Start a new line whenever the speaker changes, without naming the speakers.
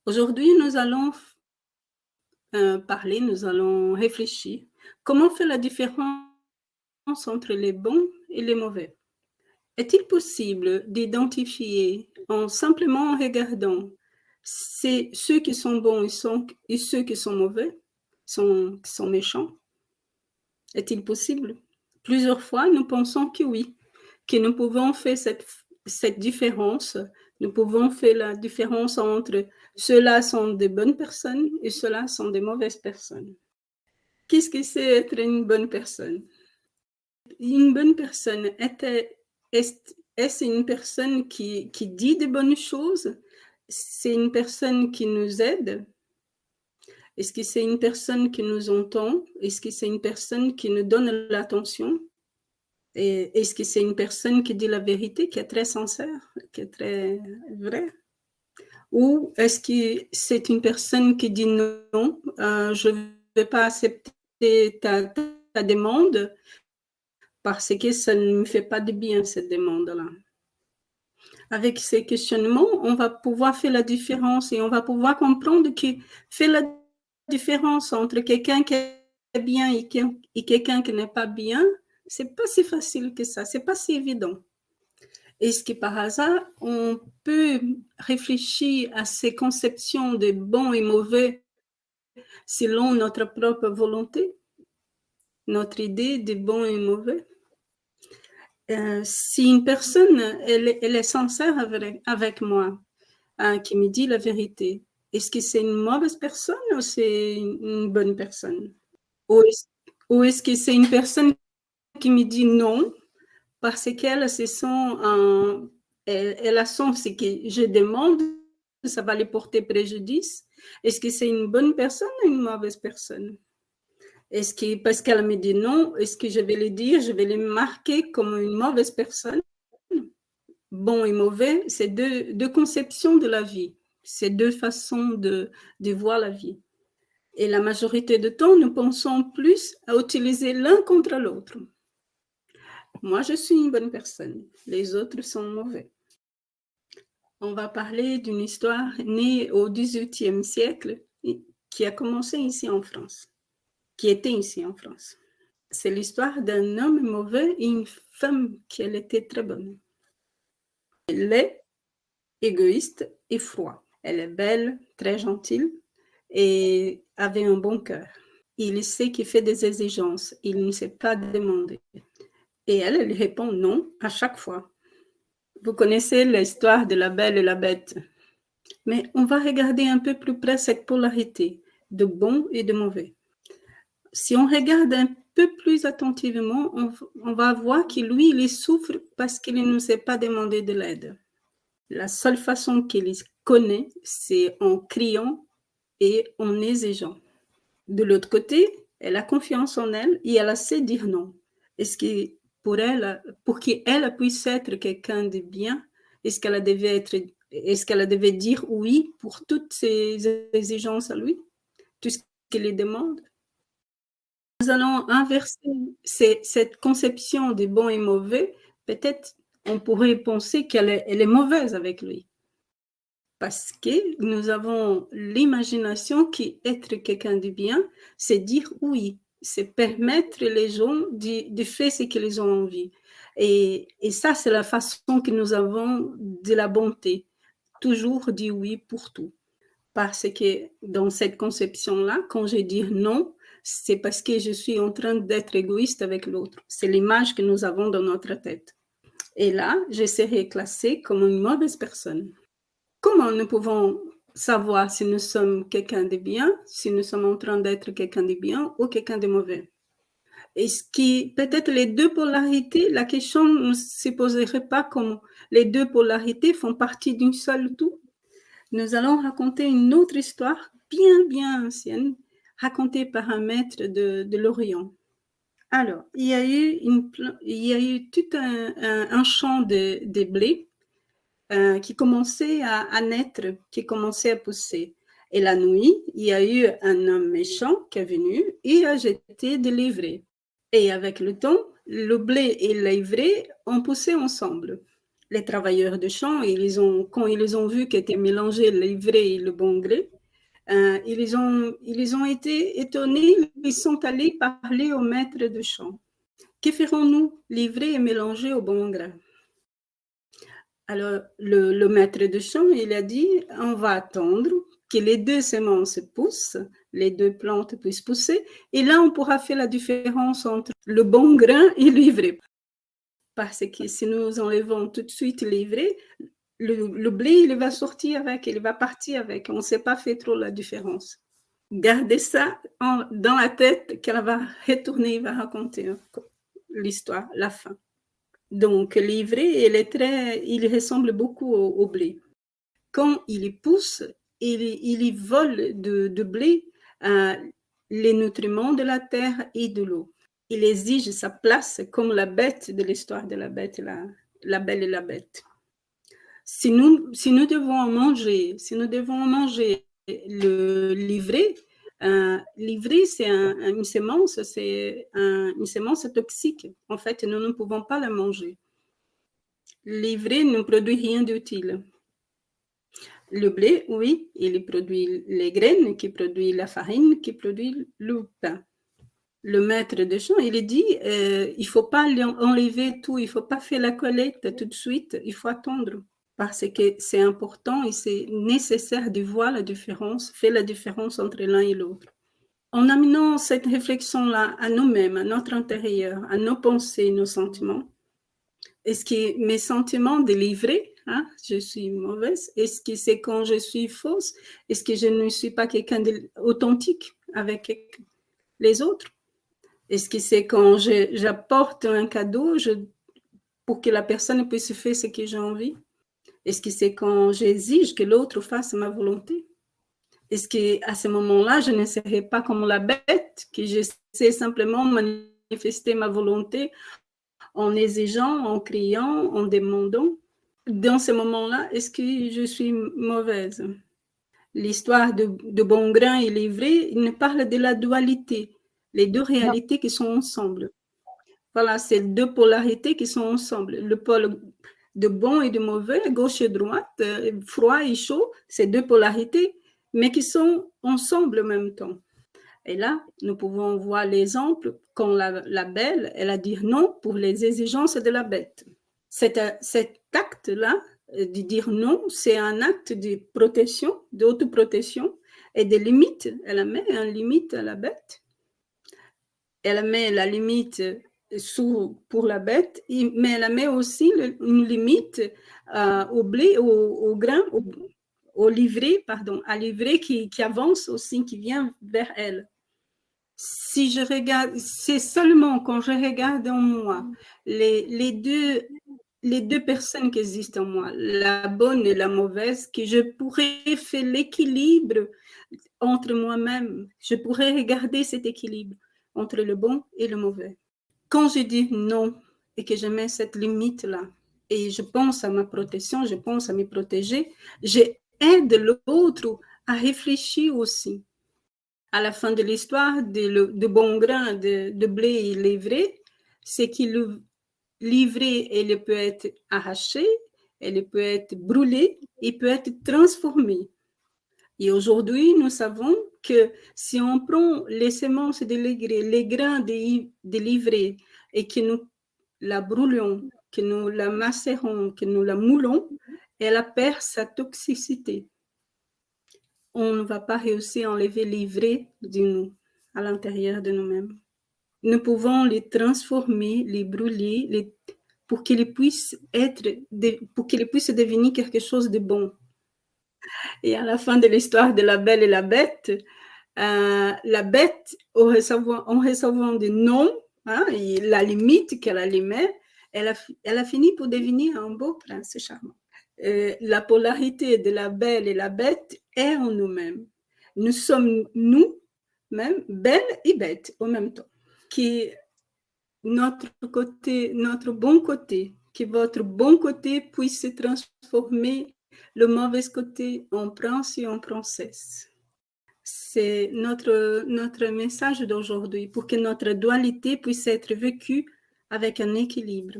Aujourd'hui, nous allons parler, nous allons réfléchir. Comment faire la différence entre les bons et les mauvais? Est-il possible d'identifier en simplement en regardant c'est ceux qui sont bons et ceux qui sont mauvais, qui sont méchants? Est-il possible? Plusieurs fois, nous pensons que oui, que nous pouvons faire cette différence. Nous pouvons faire la différence entre ceux-là sont des bonnes personnes et ceux-là sont des mauvaises personnes. Qu'est-ce que c'est être une bonne personne? Une bonne personne, est-ce une personne qui dit de bonnes choses? C'est une personne qui nous aide? Est-ce que c'est une personne qui nous entend? Est-ce que c'est une personne qui nous donne l'attention? Et est-ce que c'est une personne qui dit la vérité, qui est très sincère, qui est très vraie? Ou est-ce que c'est une personne qui dit non, je ne vais pas accepter ta demande parce que ça ne me fait pas de bien, cette demande-là. Avec ces questionnements, on va pouvoir faire la différence et on va pouvoir comprendre que faire la différence entre quelqu'un qui est bien et quelqu'un qui n'est pas bien, c'est pas si facile que ça, c'est pas si évident. Est-ce que par hasard, on peut réfléchir à ces conceptions de bon et mauvais selon notre propre volonté, notre idée de bon et mauvais? Si une personne, elle est sincère avec moi, qui me dit la vérité, est-ce que c'est une mauvaise personne ou c'est une bonne personne? Ou est-ce que c'est une personne qui me dit non parce qu'elle se sent, elle a sent ce que je demande, ça va lui porter préjudice? Est-ce que c'est une bonne personne ou une mauvaise personne? Est-ce que parce qu'elle me dit non, est-ce que je vais lui dire, je vais le marquer comme une mauvaise personne? Bon et mauvais, c'est deux conceptions de la vie. C'est deux façons de voir la vie. Et la majorité du temps, nous pensons plus à utiliser l'un contre l'autre. Moi, je suis une bonne personne. Les autres sont mauvais. On va parler d'une histoire née au XVIIIe siècle qui a commencé ici en France, qui était ici en France. C'est l'histoire d'un homme mauvais et une femme qui elle était très bonne. Elle est égoïste et froide. Elle est belle, très gentille et avait un bon cœur. Il sait qu'il fait des exigences. Il ne sait pas demander. Et elle répond non à chaque fois. Vous connaissez l'histoire de la belle et la bête. Mais on va regarder un peu plus près cette polarité de bon et de mauvais. Si on regarde un peu plus attentivement, on va voir que lui, il souffre parce qu'il ne sait pas demander de l'aide. La seule façon qu'il connaît, c'est en criant et en exigeant. De l'autre côté, elle a confiance en elle et elle sait dire non. Est-ce que pour qu'elle puisse être quelqu'un de bien, est-ce qu'elle devait dire oui pour toutes ses exigences à lui, tout ce qu'il lui demande? Nous allons inverser cette conception de bon et mauvais. Peut-être on pourrait penser qu'elle est mauvaise avec lui. Parce que nous avons l'imagination qu'être quelqu'un de bien, c'est dire oui, c'est permettre les gens de faire ce qu'ils ont envie. Et ça, c'est la façon que nous avons de la bonté, toujours dire oui pour tout. Parce que dans cette conception-là, quand je dis non, c'est parce que je suis en train d'être égoïste avec l'autre. C'est l'image que nous avons dans notre tête. Et là, je serai classée comme une mauvaise personne. Comment nous pouvons savoir si nous sommes quelqu'un de bien, si nous sommes en train d'être quelqu'un de bien ou quelqu'un de mauvais? Est-ce que peut-être les deux polarités, la question ne se poserait pas comme les deux polarités font partie d'une seule tout? Nous allons raconter une autre histoire bien ancienne, racontée par un maître de l'Orient. Alors, il y a eu tout un champ de blé qui commençait à naître, qui commençait à pousser. Et la nuit, il y a eu un homme méchant qui est venu et a jeté de l'ivraie. Et avec le temps, le blé et l'ivraie ont poussé ensemble. les travailleurs de champ, quand ils ont vu qu'étaient mélangés le vrai et le bon gré, ils ont été étonnés, ils sont allés parler au maître de champ. Que ferons-nous? Livrer et mélanger au bon grain. Alors, le maître de champ, il a dit, on va attendre que les deux semences poussent, les deux plantes puissent pousser, et là, on pourra faire la différence entre le bon grain et l'ivraie. Parce que si nous enlevons tout de suite l'ivraie, le blé, il va sortir avec, il va partir avec. On ne sait pas faire trop la différence. Gardez ça dans la tête qu'elle va retourner, il va raconter l'histoire, la fin. Donc, l'ivraie, il ressemble beaucoup au blé. Quand il pousse, il vole de blé les nutriments de la terre et de l'eau. Il exige sa place comme la bête de l'histoire de la bête, la belle et la bête. Si nous devons manger l'ivraie, l'ivraie, c'est une semence, une semence toxique. En fait, nous ne pouvons pas la manger. L'ivraie ne produit rien d'utile. Le blé, oui, il produit les graines, qui produit la farine, qui produit le pain. Le maître de champ, il dit, il ne faut pas enlever tout, il ne faut pas faire la collecte tout de suite, il faut attendre. Parce que c'est important et c'est nécessaire de voir la différence, faire la différence entre l'un et l'autre. En amenant cette réflexion-là à nous-mêmes, à notre intérieur, à nos pensées, nos sentiments, est-ce que mes sentiments délivrés, je suis mauvaise, est-ce que c'est quand je suis fausse, est-ce que je ne suis pas quelqu'un d'authentique avec les autres? Est-ce que c'est quand j'apporte un cadeau pour que la personne puisse faire ce que j'ai envie? Est-ce que c'est quand j'exige que l'autre fasse ma volonté? Est-ce qu'à ce moment-là, je ne serai pas comme la bête, que je sais simplement manifester ma volonté en exigeant, en criant, en demandant? Dans ce moment-là, est-ce que je suis mauvaise? L'histoire de bon grain et l'ivraie, il nous parle de la dualité, les deux réalités qui sont ensemble. Voilà, c'est deux polarités qui sont ensemble. Le pôle de bon et de mauvais, gauche et droite, froid et chaud, c'est deux polarités, mais qui sont ensemble en même temps. Et là, nous pouvons voir l'exemple quand la belle, elle a dit non pour les exigences de la bête. Cet acte-là, de dire non, c'est un acte de protection, d'autoprotection et de limite. Elle met une limite à la bête. Elle met la limite pour la bête, mais elle met aussi une limite au blé, au grain, au livret, pardon, à l'ivraie qui avance aussi, qui vient vers elle. Si je regarde, c'est seulement quand je regarde en moi les deux personnes qui existent en moi, la bonne et la mauvaise, que je pourrais faire l'équilibre entre moi-même. Je pourrais regarder cet équilibre entre le bon et le mauvais. Quand je dis non et que je mets cette limite-là, et je pense à ma protection, je pense à me protéger, j'aide l'autre à réfléchir aussi. À la fin de l'histoire, de bon grain de blé et livré, c'est que l'ivraie, elle peut être arrachée, elle peut être brûlée et peut être transformée. Et aujourd'hui, nous savons que si on prend les semences de l'ivraie, les grains de l'ivraie, et que nous la brûlons, que nous la macérons, que nous la moulons, elle perd sa toxicité. On ne va pas réussir à enlever l'ivraie de nous, à l'intérieur de nous-mêmes. Nous pouvons les transformer, les brûler, pour qu'ils puissent devenir quelque chose de bon. Et à la fin de l'histoire de la belle et la bête, la bête, en recevant des noms, et la limite qu'elle allait elle a fini pour devenir un beau prince charmant. La polarité de la belle et la bête est en nous-mêmes. Nous sommes nous-mêmes, belle et bête en même temps. Qui notre bon côté, que votre bon côté puisse se transformer le mauvais côté en prince et en princesse. C'est notre message d'aujourd'hui pour que notre dualité puisse être vécue avec un équilibre.